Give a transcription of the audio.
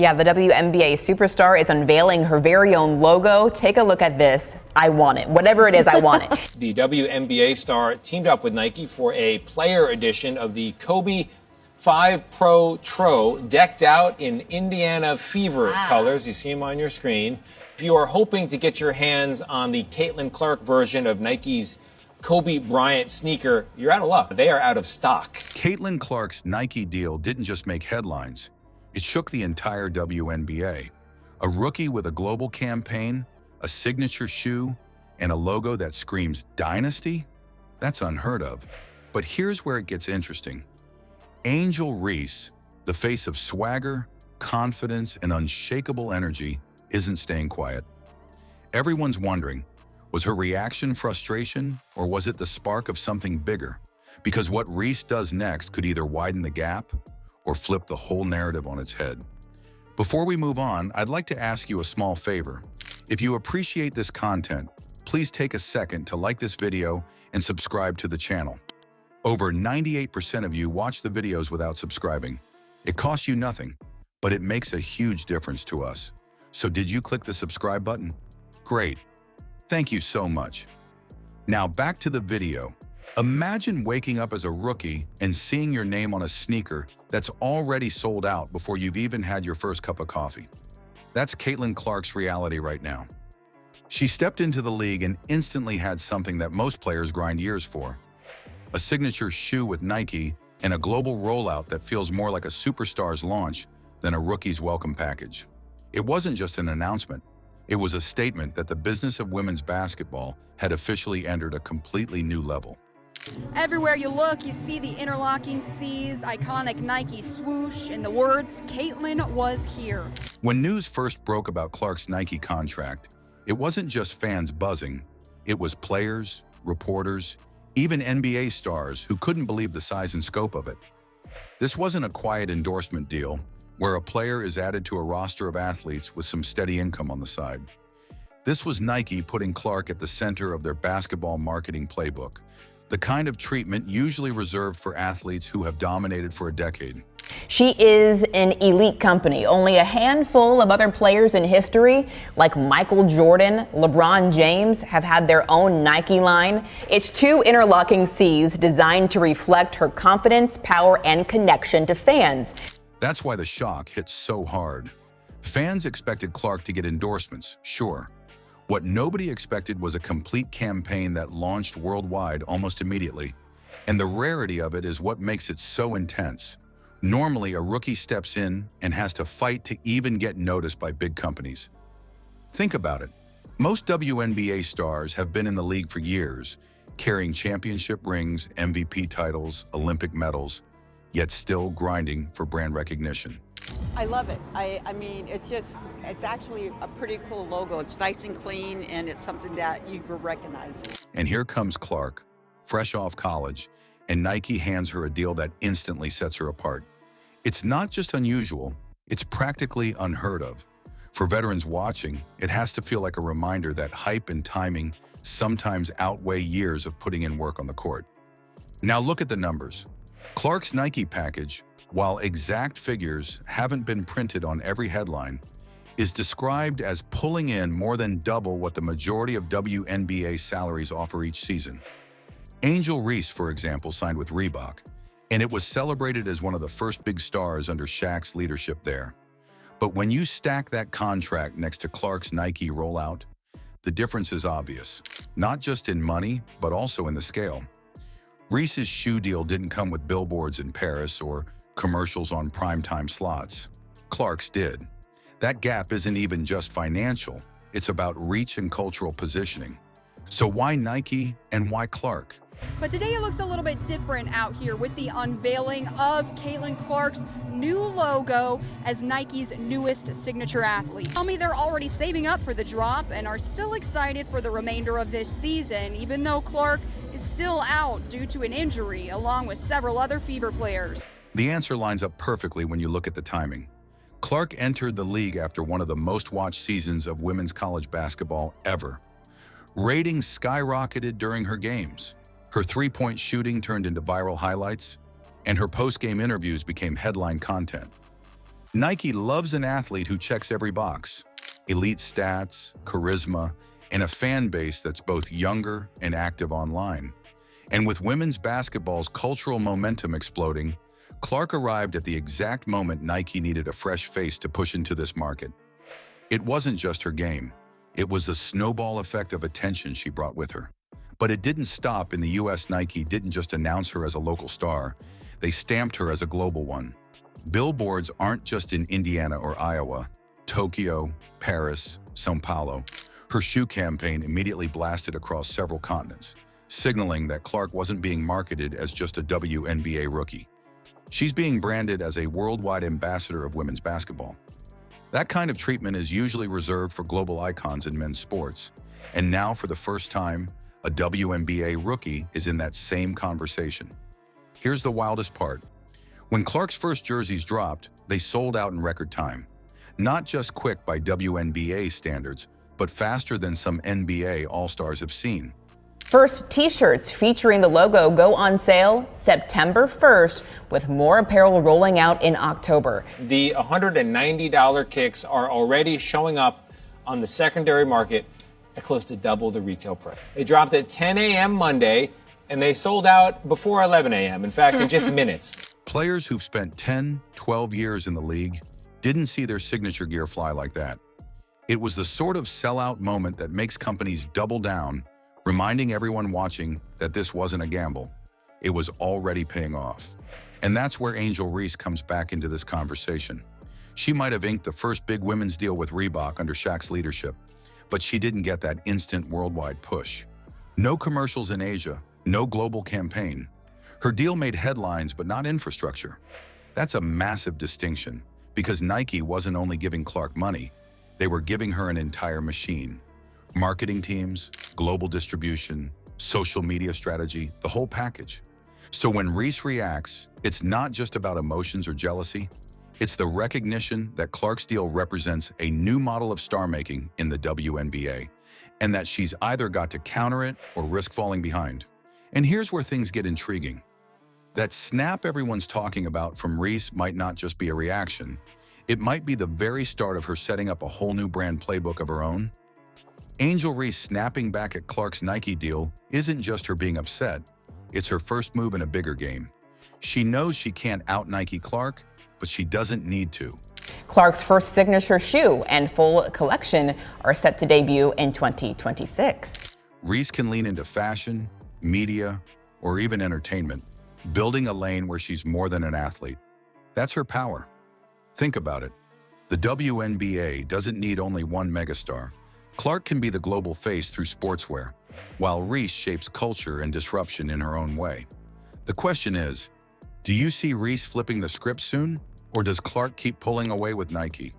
Yeah, the WNBA superstar is unveiling her very own logo. Take a look at this. I want it. Whatever it is, I want it. The WNBA star teamed up with Nike for a player edition of the Kobe 5 Pro Tro, decked out in Indiana Fever colors. You see them on your screen. If you are hoping to get your hands on the Caitlin Clark version of Nike's Kobe Bryant sneaker, you're out of luck. They are out of stock. Caitlin Clark's Nike deal didn't just make headlines. It shook the entire WNBA. A rookie with a global campaign, a signature shoe, and a logo that screams dynasty? That's unheard of. But here's where it gets interesting. Angel Reese, the face of swagger, confidence, and unshakable energy, isn't staying quiet. Everyone's wondering, was her reaction frustration, or was it the spark of something bigger? Because what Reese does next could either widen the gap or flip the whole narrative on its head. Before we move on, I'd like to ask you a small favor. If you appreciate this content, please take a second to like this video and subscribe to the channel. Over 98% of you watch the videos without subscribing. It costs you nothing, but it makes a huge difference to us. So did you click the subscribe button? Great. Thank you so much. Now back to the video. Imagine waking up as a rookie and seeing your name on a sneaker that's already sold out before you've even had your first cup of coffee. That's Caitlin Clark's reality right now. She stepped into the league and instantly had something that most players grind years for. A signature shoe with Nike and a global rollout that feels more like a superstar's launch than a rookie's welcome package. It wasn't just an announcement. It was a statement that the business of women's basketball had officially entered a completely new level. Everywhere you look, you see the interlocking C's, iconic Nike swoosh, and the words, Caitlin was here. When news first broke about Clark's Nike contract, it wasn't just fans buzzing. It was players, reporters, even NBA stars who couldn't believe the size and scope of it. This wasn't a quiet endorsement deal where a player is added to a roster of athletes with some steady income on the side. This was Nike putting Clark at the center of their basketball marketing playbook, the kind of treatment usually reserved for athletes who have dominated for a decade. She is an elite company. Only a handful of other players in history, like Michael Jordan, LeBron James, have had their own Nike line. It's two interlocking C's designed to reflect her confidence, power, and connection to fans. That's why the shock hit so hard. Fans expected Clark to get endorsements, sure. What nobody expected was a complete campaign that launched worldwide almost immediately. And the rarity of it is what makes it so intense. Normally, a rookie steps in and has to fight to even get noticed by big companies. Think about it. Most WNBA stars have been in the league for years, carrying championship rings, MVP titles, Olympic medals, yet still grinding for brand recognition. I love it. I mean, it's actually a pretty cool logo. It's nice and clean, and it's something that you will recognize. And here comes Clark, fresh off college, and Nike hands her a deal that instantly sets her apart. It's not just unusual, it's practically unheard of. For veterans watching, it has to feel like a reminder that hype and timing sometimes outweigh years of putting in work on the court. Now look at the numbers. Clark's Nike package, while exact figures haven't been printed on every headline, is described as pulling in more than double what the majority of WNBA salaries offer each season. Angel Reese, for example, signed with Reebok, and it was celebrated as one of the first big stars under Shaq's leadership there. But when you stack that contract next to Clark's Nike rollout, the difference is obvious, not just in money, but also in the scale. Reese's shoe deal didn't come with billboards in Paris or commercials on primetime slots. Clark's did. That gap isn't even just financial, it's about reach and cultural positioning. So why Nike and why Clark? But today it looks a little bit different out here with the unveiling of Caitlin Clark's new logo as Nike's newest signature athlete. Tell me they're already saving up for the drop and are still excited for the remainder of this season, even though Clark is still out due to an injury, along with several other Fever players. The answer lines up perfectly when you look at the timing. Clark entered the league after one of the most watched seasons of women's college basketball ever. Ratings skyrocketed during her games. Her three-point shooting turned into viral highlights, and her post-game interviews became headline content. Nike loves an athlete who checks every box. Elite stats, charisma, and a fan base that's both younger and active online. And with women's basketball's cultural momentum exploding, Clark arrived at the exact moment Nike needed a fresh face to push into this market. It wasn't just her game. It was the snowball effect of attention she brought with her. But it didn't stop in the US. Nike didn't just announce her as a local star. They stamped her as a global one. Billboards aren't just in Indiana or Iowa, Tokyo, Paris, São Paulo. Her shoe campaign immediately blasted across several continents, signaling that Clark wasn't being marketed as just a WNBA rookie. She's being branded as a worldwide ambassador of women's basketball. That kind of treatment is usually reserved for global icons in men's sports. And now, for the first time, a WNBA rookie is in that same conversation. Here's the wildest part. When Clark's first jerseys dropped, they sold out in record time. Not just quick by WNBA standards, but faster than some NBA All-Stars have seen. First t-shirts featuring the logo go on sale September 1st, with more apparel rolling out in October. The $190 kicks are already showing up on the secondary market at close to double the retail price. They dropped at 10 a.m. Monday, and they sold out before 11 a.m. In fact, in just minutes. Players who've spent 10, 12 years in the league didn't see their signature gear fly like that. It was the sort of sellout moment that makes companies double down, reminding everyone watching that this wasn't a gamble. It was already paying off. And that's where Angel Reese comes back into this conversation. She might have inked the first big women's deal with Reebok under Shaq's leadership, but she didn't get that instant worldwide push. No commercials in Asia, no global campaign. Her deal made headlines, but not infrastructure. That's a massive distinction, because Nike wasn't only giving Clark money, they were giving her an entire machine. Marketing teams, global distribution, social media strategy, the whole package. So when Reese reacts, it's not just about emotions or jealousy. It's the recognition that Clark's deal represents a new model of star-making in the WNBA, and that she's either got to counter it or risk falling behind. And here's where things get intriguing. That snap everyone's talking about from Reese might not just be a reaction. It might be the very start of her setting up a whole new brand playbook of her own. Angel Reese snapping back at Clark's Nike deal isn't just her being upset. It's her first move in a bigger game. She knows she can't out-Nike Clark, but she doesn't need to. Clark's first signature shoe and full collection are set to debut in 2026. Reese can lean into fashion, media, or even entertainment, building a lane where she's more than an athlete. That's her power. Think about it. The WNBA doesn't need only one megastar. Clark can be the global face through sportswear, while Reese shapes culture and disruption in her own way. The question is, do you see Reese flipping the script soon, or does Clark keep pulling away with Nike?